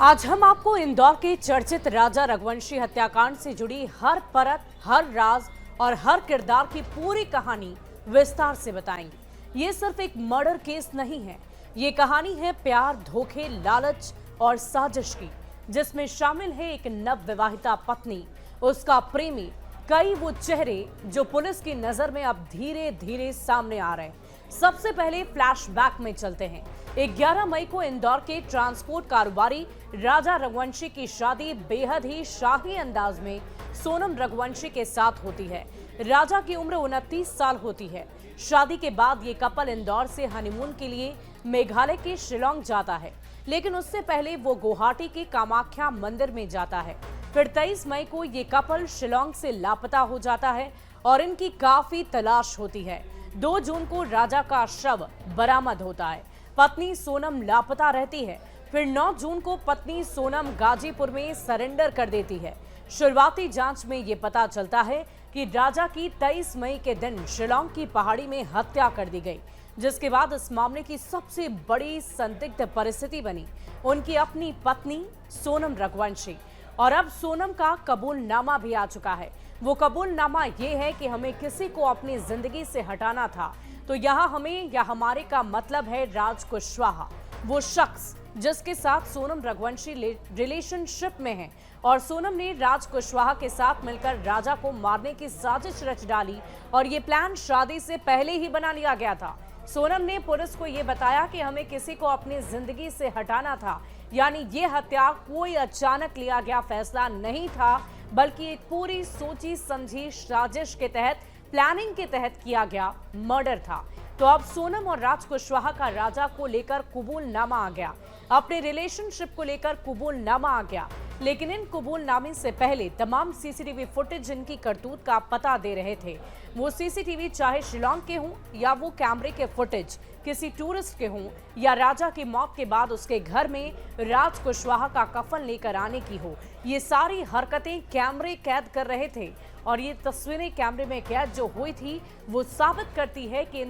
आज हम आपको इंदौर के चर्चित राजा रघुवंशी हत्याकांड से जुड़ी हर परत, हर राज और हर किरदार की पूरी कहानी विस्तार से बताएंगे। ये सिर्फ एक मर्डर केस नहीं है, ये कहानी है प्यार, धोखे, लालच और साजिश की, जिसमें शामिल है एक नवविवाहिता पत्नी, उसका प्रेमी, कई वो चेहरे जो पुलिस की नजर में अब धीरे धीरे सामने आ रहे हैं। सबसे पहले फ्लैशबैक में चलते हैं। 11 मई को इंदौर के ट्रांसपोर्ट कारोबारी राजा रघुवंशी की शादी बेहद ही शाही अंदाज में सोनम रघुवंशी के साथ होती है। राजा की उम्र 29 साल होती है। शादी के बाद ये कपल इंदौर से हनीमून के लिए मेघालय के शिलोंग जाता है, लेकिन उससे पहले वो गुवाहाटी के कामाख्या मंदिर में जाता है। फिर 23 मई को ये कपल शिलोंग से लापता हो जाता है और इनकी काफी तलाश होती है। 2 जून को राजा का शव बरामद होता है। पत्नी सोनम लापता रहती है। फिर 9 जून को पत्नी सोनम गाजीपुर में सरेंडर कर देती है। शुरुआती जांच में ये पता चलता है कि राजा की 23 मई के दिन शिलोंग की पहाड़ी में हत्या कर दी गई, जिसके बाद इस मामले की सबसे बड़ी संदिग्ध परिस्थिति बनी उनकी अपनी पत्नी सोनम रघुवंशी। और अब सोनम का कबूलनामा भी आ चुका है। वो कबूलनामा ये है कि हमें किसी को अपनी जिंदगी से हटाना था, तो यहाँ हमें या हमारे का मतलब है राज कुशवाहा, वो शख्स जिसके साथ सोनम रघुवंशी रिलेशनशिप में है। और सोनम ने राज कुशवाहा के साथ मिलकर राजा को मारने की साजिश रच डाली और ये प्लान शादी से पहले ही बना लिया गया था। सोनम ने पुलिस को ये बताया कि हमें किसी को अपनी जिंदगी से हटाना था, यानी ये हत्या कोई अचानक लिया गया फैसला नहीं था, बल्कि एक पूरी सोची समझी साजिश के तहत, प्लानिंग के तहत किया गया मर्डर था। तो अब सोनम और राज कुशवाहा का राजा को लेकर कबूलनामा आ गया, अपने रिलेशनशिप को लेकर कबूलनामा आ गया। लेकिन इन कबूलनामे से पहले तमाम सीसीटीवी फुटेज जिनकी करतूत का पता दे रहे थे, वो सीसीटीवी चाहे शिलोंग के हों या वो कैमरे के फुटेज किसी टूरिस्ट के हों या राजा की मौत के बाद उसके घर में राज कुशवाहा का कफन लेकर आने की हो, ये सारी हरकतें कैमरे कैद कर रहे थे। और ये तस्वीरें कैमरे में कैद जो हुई थी वो साबित करती है कि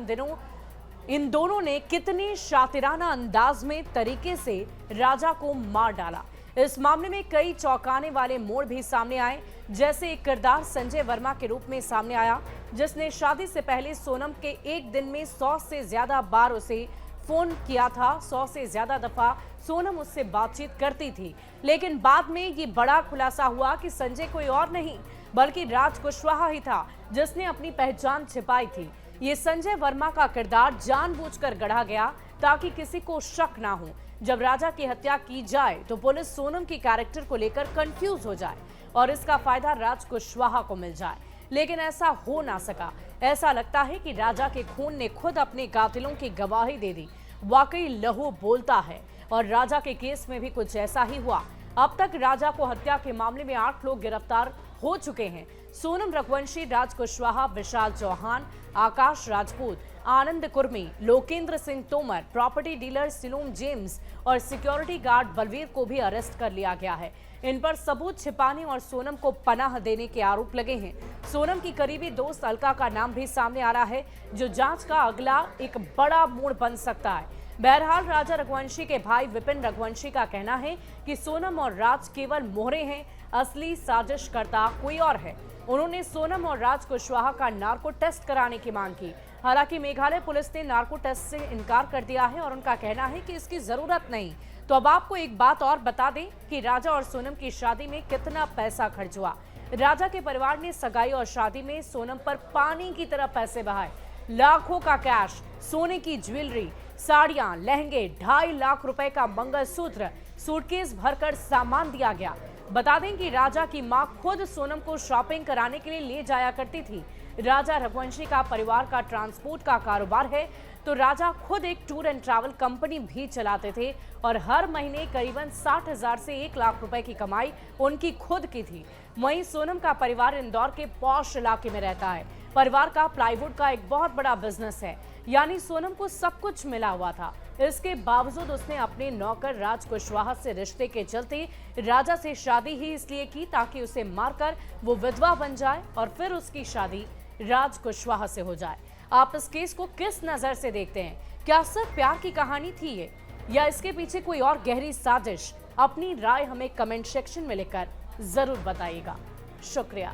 इन दोनों ने कितने शातिराना अंदाज में तरीके से राजा को मार डाला। इस मामले में कई चौंकाने वाले मोड़ भी सामने आए, जैसे एक किरदार संजय वर्मा के रूप में सामने आया, जिसने शादी से पहले सोनम के एक दिन में 100 से ज्यादा बार उसे फोन किया था। 100 से ज्यादा दफा सोनम उससे बातचीत करती थी। लेकिन बाद में ये बड़ा खुलासा हुआ कि संजय कोई और नहीं बल्कि राज कुशवाहा ही था, जिसने अपनी पहचान छिपाई थी। ये संजय वर्मा का किरदार जानबूझकर गढ़ा गया ताकि किसी को शक ना हो। जब राजा की हत्या की जाए तो पुलिस सोनम की कैरेक्टर को लेकर कंफ्यूज हो जाए और इसका फायदा राज कुशवाहा को मिल जाए, लेकिन ऐसा हो ना सका। ऐसा लगता है कि राजा के खून ने खुद अपने कातिलों की गवाही दे दी। वाकई लहू बोलता है और राजा के केस में भी कुछ ऐसा ही हुआ। अब तक राजा को हत्या के मामले में 8 लोग गिरफ्तार हो चुके हैं। Sonam Raghuvanshi, Raj Kushwaha, Vishal Chauhan, Akash Rajput, Anand Kurmi, Lokendra Singh Tomar, property dealer Silom James और सिक्योरिटी गार्ड बलवीर को भी अरेस्ट कर लिया गया है। इन पर सबूत छिपाने और सोनम को पनाह देने के आरोप लगे हैं। सोनम की करीबी दोस्त अलका का नाम भी सामने आ रहा है, जो जांच का अगला एक बड़ा मोड़ बन सकता है। बहरहाल राजा रघुवंशी के भाई विपिन रघुवंशी का कहना है कि सोनम और राज केवल मोहरे हैं, असली साजिशकर्ता कोई और है। उन्होंने सोनम और राज कुशवाहा का नार्को टेस्ट कराने की मांग की। हालांकि मेघालय पुलिस ने नार्को टेस्ट से इनकार कर दिया है और उनका कहना है कि इसकी जरूरत नहीं। तो अब आपको एक बात और बता दें कि राजा और सोनम की शादी में कितना पैसा खर्च हुआ। राजा के परिवार ने सगाई और शादी में सोनम पर पानी की तरह पैसे बहाए। लाखों का कैश, सोने की ज्वेलरी, साड़ियां, लहंगे, 2.5 लाख रुपए का मंगलसूत्र, सूटकेस भरकर सामान दिया गया। बता दें कि राजा की मां खुद सोनम को शॉपिंग कराने के लिए ले जाया करती थी। राजा रघुवंशी का परिवार का ट्रांसपोर्ट का कारोबार है, तो राजा खुद एक टूर एंड ट्रैवल कंपनी भी चलाते थे और हर महीने करीबन 60,000 से 1 लाख रुपए की कमाई उनकी खुद की थी। वहीं सोनम का परिवार इंदौर के पॉश इलाके में रहता है। परिवार का प्लाईवुड का एक बहुत बड़ा बिजनेस है, यानी सोनम को सब कुछ मिला हुआ था। इसके बावजूद उसने अपने नौकर राज कुशवाहा से रिश्ते के चलते राजा से शादी ही इसलिए की ताकि उसे मारकर वो विधवा बन जाए और फिर उसकी शादी राज कुशवाहा से हो जाए। आप इस केस को किस नजर से देखते हैं? क्या सिर्फ प्यार की कहानी थी ये, या इसके पीछे कोई और गहरी साजिश? अपनी राय हमें कमेंट सेक्शन में लिखकर जरूर बताइएगा। शुक्रिया।